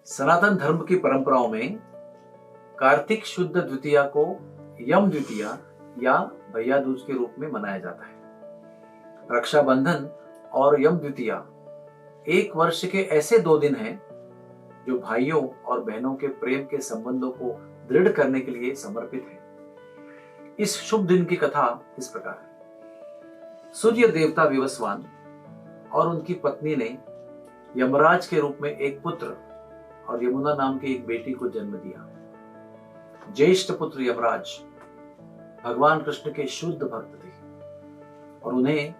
सनातन धर्म की परंपराओं में कार्तिक शुद्ध द्वितीया को यम द्वितीया या भैया दूज के रूप में मनाया जाता है। रक्षाबंधन और यम द्वितीया एक वर्ष के ऐसे 2 दिन हैं जो भाइयों और बहनों के प्रेम के संबंधों को दृढ़ करने के लिए समर्पित है। इस शुभ दिन की कथा इस प्रकार है। सूर्य देवता विवस्वान और उनकी पत्नी ने यमराज के रूप में एक पुत्र और यमुना नाम की एक बेटी को जन्म दिया। ज्येष्ठ पुत्र यमराज भगवान कृष्ण के शुद्ध भक्त थे और उन्हें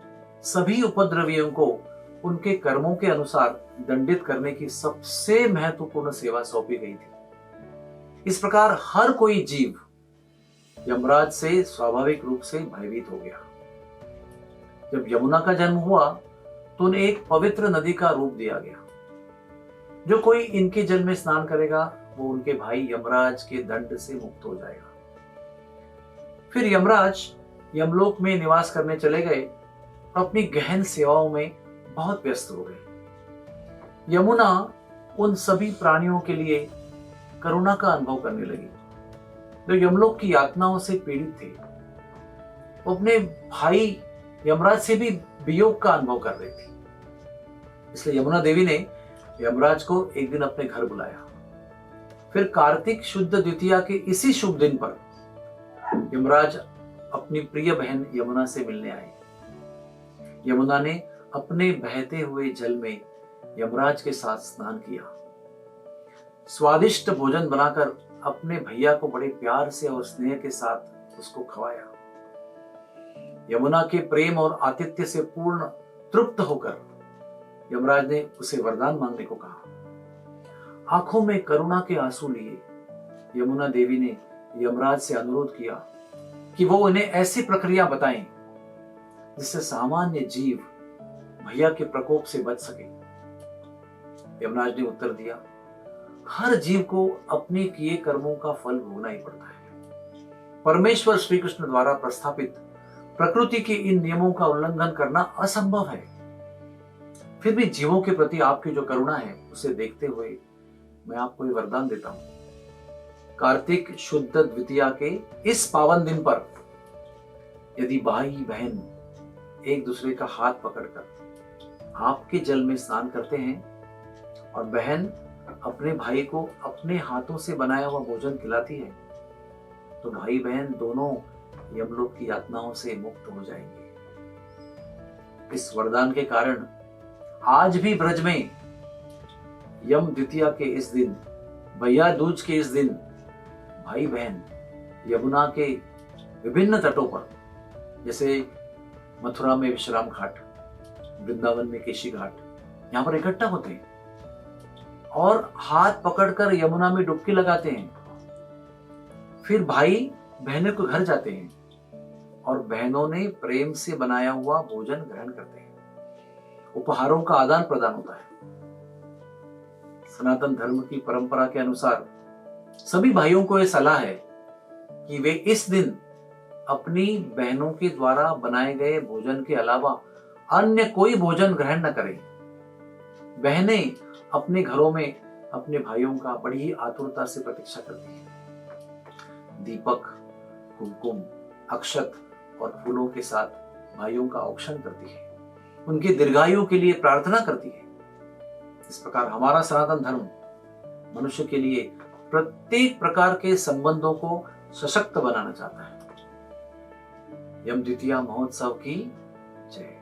सभी उपद्रवियों को उनके कर्मों के अनुसार दंडित करने की सबसे महत्वपूर्ण सेवा सौंपी गई थी। इस प्रकार हर कोई जीव यमराज से स्वाभाविक रूप से भयभीत हो गया। जब यमुना का जन्म हुआ तो उन्हें एक पवित्र नदी का रूप दिया गया। जो कोई इनके जल में स्नान करेगा वो उनके भाई यमराज के दंड से मुक्त हो जाएगा। फिर यमराज यमलोक में निवास करने चले गए और अपनी गहन सेवाओं में बहुत व्यस्त हो गए। यमुना उन सभी प्राणियों के लिए करुणा का अनुभव करने लगी जो यमलोक की यातनाओं से पीड़ित थे। वो अपने भाई यमराज से भी वियोग का अनुभव कर रही थी। इसलिए यमुना देवी ने यमराज को एक दिन अपने घर बुलाया। फिर कार्तिक शुद्ध द्वितीया के इसी शुभ दिन पर यमराज अपनी प्रिय बहन यमुना से मिलने आए। यमुना ने अपने बहते हुए जल में यमराज के साथ स्नान किया। स्वादिष्ट भोजन बनाकर अपने भैया को बड़े प्यार से और स्नेह के साथ उसको खवाया। यमुना के प्रेम और आतिथ्य से पूर्ण तृप्त होकर यमराज ने उसे वरदान मांगने को कहा। आंखों में करुणा के आंसू लिए यमुना देवी ने यमराज से अनुरोध किया कि वो उन्हें ऐसी प्रक्रिया बताएं जिससे सामान्य जीव भैया के प्रकोप से बच सके। यमराज ने उत्तर दिया, हर जीव को अपने किए कर्मों का फल भोगना ही पड़ता है। परमेश्वर श्री कृष्ण द्वारा प्रस्थापित प्रकृति के इन नियमों का उल्लंघन करना असंभव है। फिर भी जीवों के प्रति आपकी जो करुणा है उसे देखते हुए मैं आपको ये वरदान देता हूं। कार्तिक शुद्ध द्वितीया के इस पावन दिन पर यदि भाई बहन एक दूसरे का हाथ पकड़कर आपके जल में स्नान करते हैं और बहन अपने भाई को अपने हाथों से बनाया हुआ भोजन खिलाती है तो भाई बहन दोनों यमलोक की यातनाओं से मुक्त हो जाएंगे। इस वरदान के कारण आज भी ब्रज में यम द्वितीया के इस दिन, भैया दूज के इस दिन भाई बहन यमुना के विभिन्न तटों पर, जैसे मथुरा में विश्राम घाट, वृंदावन में केशी घाट, यहां पर इकट्ठा होते हैं और हाथ पकड़कर यमुना में डुबकी लगाते हैं। फिर भाई बहनों के घर जाते हैं और बहनों ने प्रेम से बनाया हुआ भोजन ग्रहण करते हैं। उपहारों का आदान प्रदान होता है। सनातन धर्म की परंपरा के अनुसार सभी भाइयों को यह सलाह है कि वे इस दिन अपनी बहनों के द्वारा बनाए गए भोजन के अलावा अन्य कोई भोजन ग्रहण न करें। बहनें अपने घरों में अपने भाइयों का बड़ी ही आतुरता से प्रतीक्षा करती हैं। दीपक, कुमकुम, अक्षत और फूलों के साथ भाइयों का औक्षण करती है, उनकी दीर्घायु के लिए प्रार्थना करती है। इस प्रकार हमारा सनातन धर्म मनुष्य के लिए प्रत्येक प्रकार के संबंधों को सशक्त बनाना चाहता है। यम द्वितीया महोत्सव की जय।